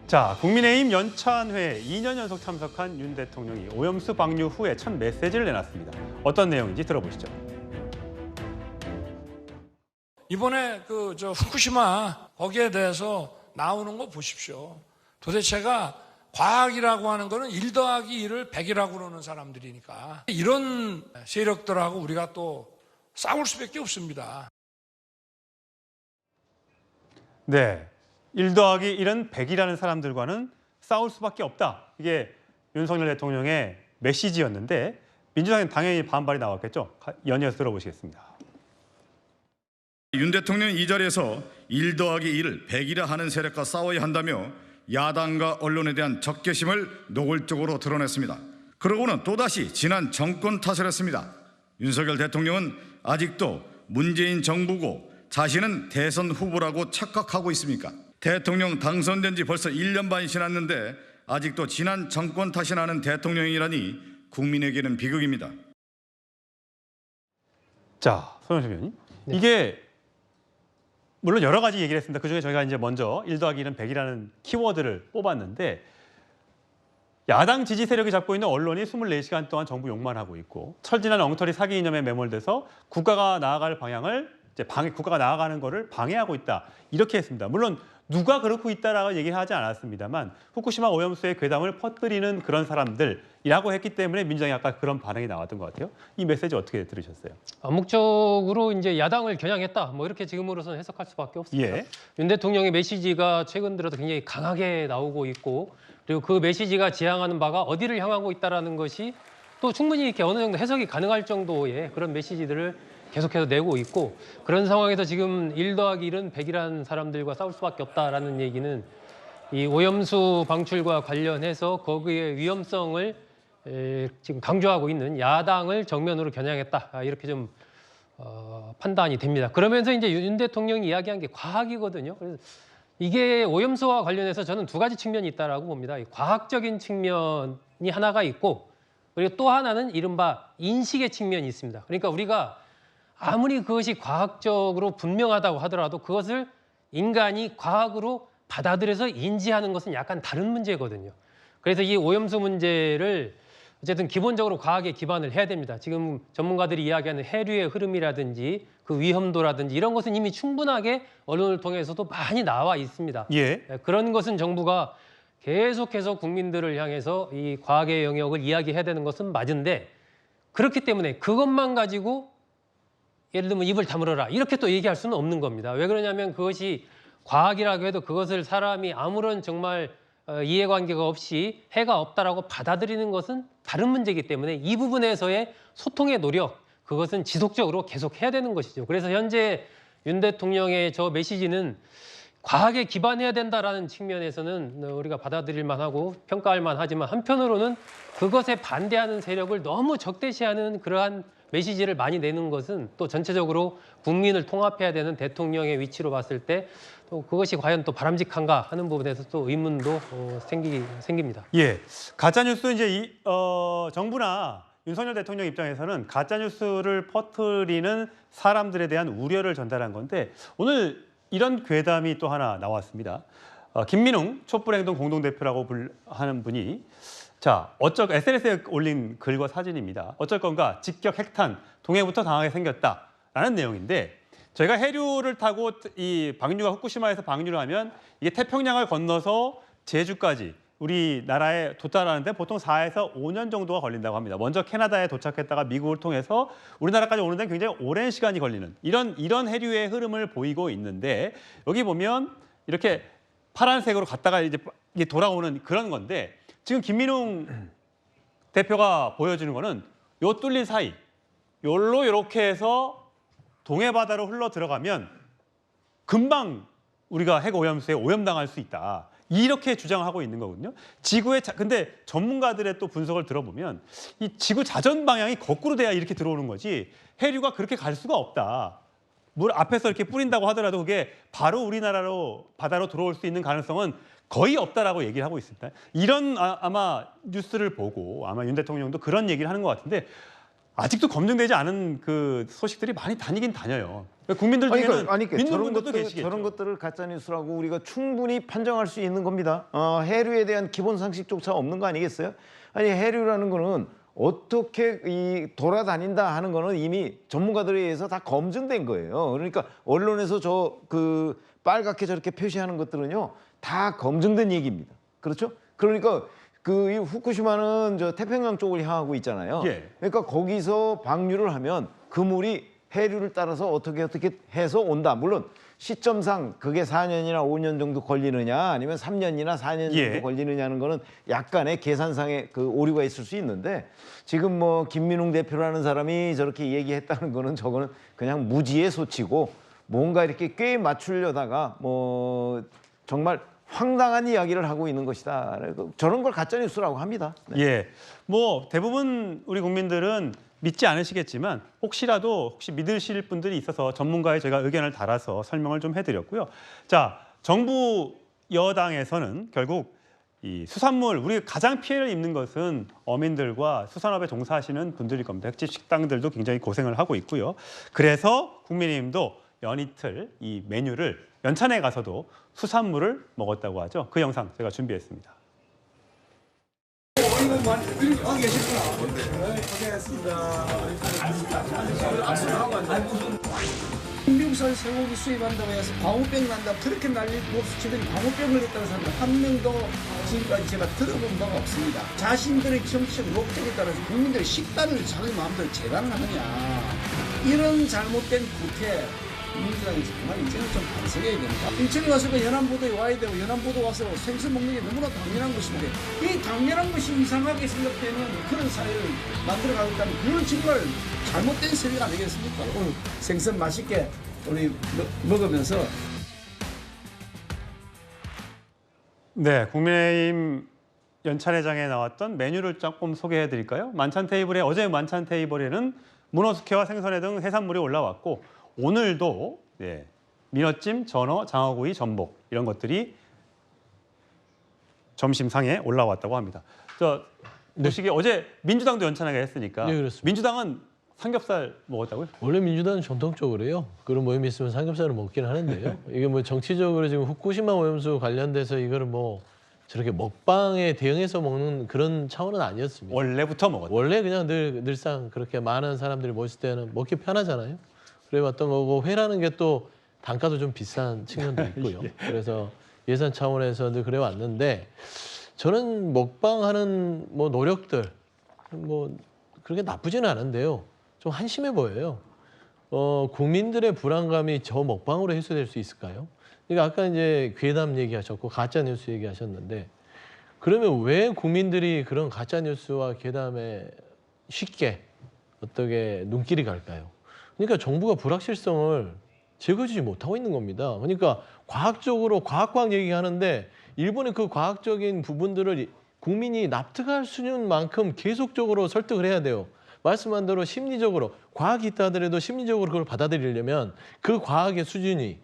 자, 국민의힘 연찬회에 2년 연속 참석한 윤 대통령이 오염수 방류 후에 첫 메시지를 내놨습니다. 어떤 내용인지 들어보시죠. 이번에 후쿠시마 거기에 대해서 나오는 거 보십시오. 도대체가 과학이라고 하는 거는 1 더하기 1을 100이라고 그러는 사람들이니까 이런 세력들하고 우리가 또 싸울 수밖에 없습니다. 네, 1 더하기 1은 100이라는 사람들과는 싸울 수밖에 없다. 이게 윤석열 대통령의 메시지였는데 민주당은 당연히 반발이 나왔겠죠. 연이어서 들어보시겠습니다. 윤 대통령은 이 자리에서 1 더하기 1을 100이라 하는 세력과 싸워야 한다며 야당과 언론에 대한 적개심을 노골적으로 드러냈습니다. 그러고는 또다시 지난 정권 탓을 했습니다. 윤석열 대통령은 아직도 문재인 정부고 자신은 대선 후보라고 착각하고 있습니까? 대통령 당선된 지 벌써 1년 반이 지났는데 아직도 지난 정권 탓이 나는 대통령이라니 국민에게는 비극입니다. 자, 손영식 의원님. 네. 이게 물론 여러 가지 얘기를 했습니다. 그중에 저희가 이제 먼저 1 더하기 1은 100이라는 키워드를 뽑았는데 야당 지지 세력이 잡고 있는 언론이 24시간 동안 정부 욕만 하고 있고 철진한 엉터리 사기 이념에 매몰돼서 국가가 나아갈 방향을 국가가 나아가는 거를 방해하고 있다. 이렇게 했습니다. 물론 누가 그렇고 있다라고 얘기하지 않았습니다만 후쿠시마 오염수의 괴담을 퍼뜨리는 그런 사람들이라고 했기 때문에 민주당이 아까 그런 반응이 나왔던 것 같아요. 이 메시지 어떻게 들으셨어요? 암묵적으로 이제 야당을 겨냥했다. 뭐 이렇게 지금으로서는 해석할 수밖에 없습니다. 예. 윤 대통령의 메시지가 최근 들어서 굉장히 강하게 나오고 있고 그리고 그 메시지가 지향하는 바가 어디를 향하고 있다라는 것이 또 충분히 이렇게 어느 정도 해석이 가능할 정도의 그런 메시지들을 계속해서 내고 있고 그런 상황에서 지금 1 더하기 1은 100이라는 사람들과 싸울 수밖에 없다라는 얘기는 이 오염수 방출과 관련해서 거기에 위험성을 지금 강조하고 있는 야당을 정면으로 겨냥했다. 이렇게 좀 판단이 됩니다. 그러면서 이제 윤 대통령이 이야기한 게 과학이거든요. 그래서 이게 오염수와 관련해서 저는 두 가지 측면이 있다라고 봅니다. 과학적인 측면이 하나가 있고 그리고 또 하나는 이른바 인식의 측면이 있습니다. 그러니까 우리가 아무리 그것이 과학적으로 분명하다고 하더라도 그것을 인간이 과학으로 받아들여서 인지하는 것은 약간 다른 문제거든요. 그래서 이 오염수 문제를 어쨌든 기본적으로 과학에 기반을 해야 됩니다. 지금 전문가들이 이야기하는 해류의 흐름이라든지 그 위험도라든지 이런 것은 이미 충분하게 언론을 통해서도 많이 나와 있습니다. 예. 그런 것은 정부가 계속해서 국민들을 향해서 이 과학의 영역을 이야기해야 되는 것은 맞은데 그렇기 때문에 그것만 가지고 예를 들면 입을 다물어라 이렇게 또 얘기할 수는 없는 겁니다. 왜 그러냐면 그것이 과학이라고 해도 그것을 사람이 아무런 정말 이해관계가 없이 해가 없다라고 받아들이는 것은 다른 문제이기 때문에 이 부분에서의 소통의 노력 그것은 지속적으로 계속 해야 되는 것이죠. 그래서 현재 윤 대통령의 저 메시지는 과학에 기반해야 된다라는 측면에서는 우리가 받아들일 만하고 평가할 만하지만 한편으로는 그것에 반대하는 세력을 너무 적대시하는 그러한 메시지를 많이 내는 것은 또 전체적으로 국민을 통합해야 되는 대통령의 위치로 봤을 때 또 그것이 과연 또 바람직한가 하는 부분에서 또 의문도 생깁니다. 예, 가짜 뉴스 이제 정부나 윤석열 대통령 입장에서는 가짜 뉴스를 퍼뜨리는 사람들에 대한 우려를 전달한 건데 오늘 이런 괴담이 또 하나 나왔습니다. 김민웅 촛불행동 공동대표라고 하는 분이 SNS에 올린 글과 사진입니다. 어쩔 건가 직격 핵탄 동해부터 당하게 생겼다라는 내용인데 저희가 해류를 타고 이 방류가 후쿠시마에서 방류를 하면 이게 태평양을 건너서 제주까지 우리나라에 도달하는데 보통 4에서 5년 정도가 걸린다고 합니다. 먼저 캐나다에 도착했다가 미국을 통해서 우리나라까지 오는 데는 굉장히 오랜 시간이 걸리는 이런 해류의 흐름을 보이고 있는데 여기 보면 이렇게 파란색으로 갔다가 이제 돌아오는 그런 건데 지금 김민웅 대표가 보여주는 거는 요 뚫린 사이 요로 이렇게 해서 동해 바다로 흘러 들어가면 금방 우리가 핵 오염수에 오염당할 수 있다. 이렇게 주장하고 있는 거거든요. 근데 전문가들의 또 분석을 들어보면 이 지구 자전 방향이 거꾸로 돼야 이렇게 들어오는 거지 해류가 그렇게 갈 수가 없다. 물 앞에서 이렇게 뿌린다고 하더라도 그게 바로 우리나라로 바다로 들어올 수 있는 가능성은 거의 없다라고 얘기를 하고 있습니다. 이런 아마 뉴스를 보고 아마 윤 대통령도 그런 얘기를 하는 것 같은데 아직도 검증되지 않은 그 소식들이 많이 다니긴 다녀요. 국민들 중에는 그러니까 믿는 저런 분들도 것들 계시겠죠. 저런 것들을 가짜 뉴스라고 우리가 충분히 판정할 수 있는 겁니다. 해류에 대한 기본 상식조차 없는 거 아니겠어요? 아니 해류라는 거는 어떻게 이 돌아다닌다 하는 거는 이미 전문가들에 의해서 다 검증된 거예요. 그러니까 언론에서 저 그 빨갛게 저렇게 표시하는 것들은요 다 검증된 얘기입니다. 그렇죠? 그러니까 그 이 후쿠시마는 저 태평양 쪽을 향하고 있잖아요. 예. 그러니까 거기서 방류를 하면 그 물이 해류를 따라서 어떻게 해서 온다. 물론 시점상 그게 4년이나 5년 정도 걸리느냐 아니면 3년이나 4년 정도 예. 걸리느냐는 거는 약간의 계산상의 그 오류가 있을 수 있는데 지금 뭐 김민웅 대표라는 사람이 저렇게 얘기했다는 거는 저거는 그냥 무지의 소치고 뭔가 이렇게 꽤 맞추려다가 뭐 정말 황당한 이야기를 하고 있는 것이다. 저런 걸 가짜 뉴스라고 합니다. 네. 예, 뭐 대부분 우리 국민들은 믿지 않으시겠지만 혹시 믿으실 분들이 있어서 전문가의 제가 의견을 달아서 설명을 좀 해드렸고요. 자, 정부 여당에서는 결국 이 수산물 우리 가장 피해를 입는 것은 어민들과 수산업에 종사하시는 분들일 겁니다. 횟집 식당들도 굉장히 고생을 하고 있고요. 그래서 국민의힘도 연이틀 이 메뉴를 연찬에 가서도 수산물을 먹었다고 하죠. 그 영상 제가 준비했습니다. 미국산 쇠고기 수입한다고 해서 광우병 난다고 그렇게 난리고 수치더니 광우병 걸렸다는 사람은 한 명도 지금까지 제가 들어본 바가 없습니다. 자신들의 정치적 목적에 따라서 국민들의 식단을 자기 마음대로 재단을 하느냐, 이런 잘못된 국회 민주당이 정말 이제는 좀 반성해야 됩니다. 인천에 와서 그 연안보도에 와야 되고 연안보도 와서 생선 먹는 게 너무나 당연한 것인데 이 당연한 것이 이상하게 생각되는 그런 사회를 만들어가고 있다면 그건 정말 잘못된 세력 아니겠습니까? 오늘 생선 맛있게 우리 먹으면서 네, 국민의힘 연찬회장에 나왔던 메뉴를 조금 소개해 드릴까요? 어제 만찬 테이블에는 문어, 숙회와 생선회 등 해산물이 올라왔고 오늘도 민어찜, 전어, 장어구이, 전복 이런 것들이 점심상에 올라왔다고 합니다. 보시기에 어제 민주당도 연찬회가 했으니까 네, 그렇습니다. 민주당은 삼겹살 먹었다고요? 원래 민주당은 전통적으로요. 그런 모임이 있으면 삼겹살을 먹긴 하는데요. 이게 뭐 정치적으로 지금 후쿠시마 오염수 관련돼서 이거를 뭐 저렇게 먹방에 대응해서 먹는 그런 차원은 아니었습니다. 원래부터 먹었다. 원래 그냥 늘상 그렇게 많은 사람들이 모였을 때는 먹기 편하잖아요. 그래 왔던 거고 회라는 게 또 단가도 좀 비싼 측면도 있고요. 그래서 예산 차원에서 늘 그래 왔는데 저는 먹방하는 뭐 노력들 뭐 그렇게 나쁘지는 않은데요. 좀 한심해 보여요. 국민들의 불안감이 저 먹방으로 해소될 수 있을까요? 그러니까 아까 이제 괴담 얘기하셨고 가짜 뉴스 얘기하셨는데 그러면 왜 국민들이 그런 가짜 뉴스와 괴담에 쉽게 어떻게 눈길이 갈까요? 그러니까 정부가 불확실성을 제거해주지 못하고 있는 겁니다. 그러니까 과학적으로 과학 얘기하는데 일본의 그 과학적인 부분들을 국민이 납득할 수준만큼 계속적으로 설득을 해야 돼요. 말씀한 대로 심리적으로 과학이 있다 하더라도 심리적으로 그걸 받아들이려면 그 과학의 수준이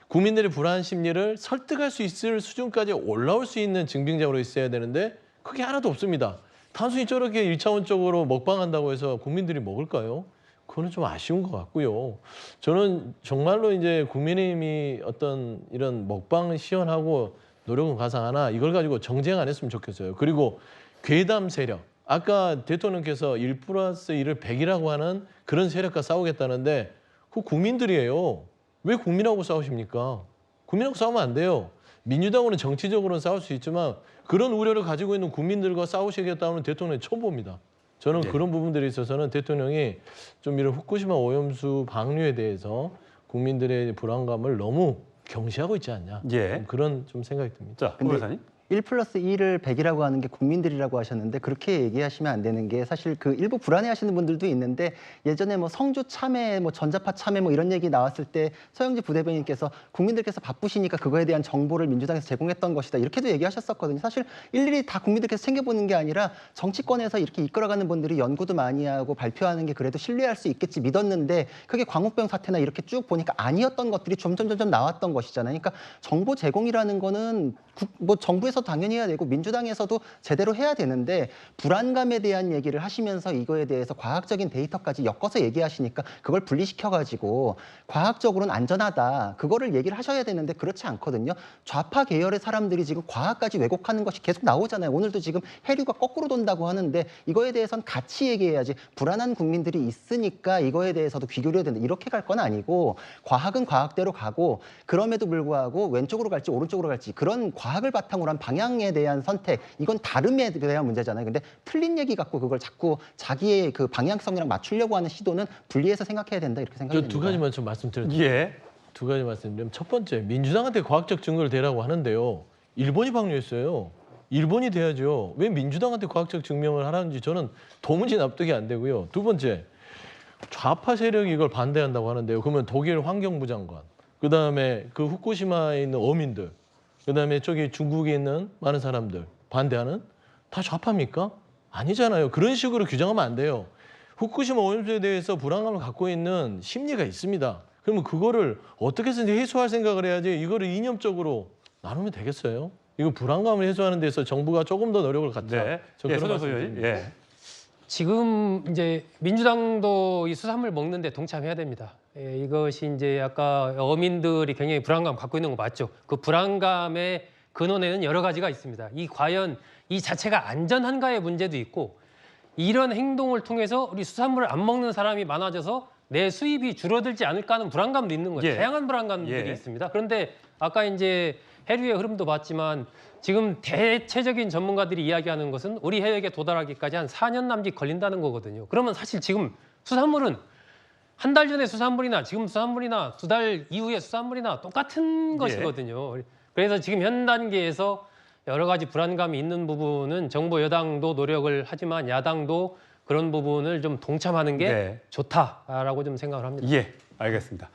국민들의 불안 심리를 설득할 수 있을 수준까지 올라올 수 있는 증빙자로 있어야 되는데 그게 하나도 없습니다. 단순히 저렇게 1차원적으로 먹방한다고 해서 국민들이 먹을까요? 그거는 좀 아쉬운 것 같고요. 저는 정말로 이제 국민의힘이 어떤 이런 먹방을 시연하고 노력은 가상하나 이걸 가지고 정쟁 안 했으면 좋겠어요. 그리고 괴담 세력. 아까 대통령께서 1+1을 100이라고 하는 그런 세력과 싸우겠다는데 그 국민들이에요. 왜 국민하고 싸우십니까? 국민하고 싸우면 안 돼요. 민주당으로는 정치적으로는 싸울 수 있지만 그런 우려를 가지고 있는 국민들과 싸우시겠다는 대통령이 처음 봅니다. 저는 그런 부분들에 있어서는 대통령이 좀 이런 후쿠시마 오염수 방류에 대해서 국민들의 불안감을 너무 경시하고 있지 않냐. 그런 좀 생각이 듭니다. 자, hu 변호사님. 1+1을 100이라고 하는 게 국민들이라고 하셨는데 그렇게 얘기하시면 안 되는 게 사실 그 일부 불안해하시는 분들도 있는데 예전에 뭐 성주 참외, 뭐 전자파 참외 뭐 이런 얘기 나왔을 때 서영지 부대변인께서 국민들께서 바쁘시니까 그거에 대한 정보를 민주당에서 제공했던 것이다 이렇게도 얘기하셨었거든요. 사실 일일이 다 국민들께서 챙겨보는 게 아니라 정치권에서 이렇게 이끌어가는 분들이 연구도 많이 하고 발표하는 게 그래도 신뢰할 수 있겠지 믿었는데 그게 광우병 사태나 이렇게 쭉 보니까 아니었던 것들이 점점 나왔던 것이잖아요. 그러니까 정보 제공이라는 거는 뭐 정부에서 정부에서 당연히 해야 되고 민주당에서도 제대로 해야 되는데 불안감에 대한 얘기를 하시면서 이거에 대해서 과학적인 데이터까지 엮어서 얘기하시니까 그걸 분리시켜가지고 과학적으로는 안전하다 그거를 얘기를 하셔야 되는데 그렇지 않거든요. 좌파 계열의 사람들이 지금 과학까지 왜곡하는 것이 계속 나오잖아요. 오늘도 지금 해류가 거꾸로 돈다고 하는데 이거에 대해서는 같이 얘기해야지. 불안한 국민들이 있으니까 이거에 대해서도 귀 기울여야 된다. 이렇게 갈 건 아니고 과학은 과학대로 가고 그럼에도 불구하고 왼쪽으로 갈지 오른쪽으로 갈지 그런 과학을 바탕으로 한 방향에 대한 선택 이건 다름에 대한 문제잖아요. 근데 틀린 얘기 갖고 그걸 자꾸 자기의 그 방향성이랑 맞추려고 하는 시도는 분리해서 생각해야 된다 이렇게 저 생각합니다. 두 가지만 좀 말씀드릴게요. 예. 두 가지 말씀드리면 첫 번째 민주당한테 과학적 증거를 대라고 하는데요. 일본이 방류했어요. 일본이 돼야죠. 왜 민주당한테 과학적 증명을 하라는지 저는 도무지 납득이 안 되고요. 두 번째 좌파 세력이 이걸 반대한다고 하는데요. 그러면 독일 환경부 장관, 그다음에 그 후쿠시마에 있는 어민들, 그다음에 저기 중국에 있는 많은 사람들 반대하는 다 좌파입니까? 아니잖아요. 그런 식으로 규정하면 안 돼요. 후쿠시마 오염수에 대해서 불안감을 갖고 있는 심리가 있습니다. 그러면 그거를 어떻게 해서 해소할 생각을 해야지 이거를 이념적으로 나누면 되겠어요? 이거 불안감을 해소하는 데서 정부가 조금 더 노력을 갖자. 네. 저 예, 그런 손정수 의원님. 말씀드립니다. 예. 지금 이제 민주당도 이 수산물 먹는데 동참해야 됩니다. 예, 이것이 이제 아까 어민들이 굉장히 불안감 갖고 있는 거 맞죠? 그 불안감의 근원에는 여러 가지가 있습니다. 이 과연 이 자체가 안전한가의 문제도 있고 이런 행동을 통해서 우리 수산물을 안 먹는 사람이 많아져서 내 수입이 줄어들지 않을까 하는 불안감도 있는 거예요. 예. 다양한 불안감들이 예. 있습니다. 그런데 아까 이제 해류의 흐름도 봤지만 지금 대체적인 전문가들이 이야기하는 것은 우리 해역에 도달하기까지 한 4년 남짓 걸린다는 거거든요. 그러면 사실 지금 수산물은 한 달 전에 수산물이나 지금 수산물이나 2달 이후에 수산물이나 똑같은 것이거든요. 그래서 지금 현 단계에서 여러 가지 불안감이 있는 부분은 정부 여당도 노력을 하지만 야당도 그런 부분을 좀 동참하는 게 네. 좋다라고 좀 생각을 합니다. 예. 알겠습니다.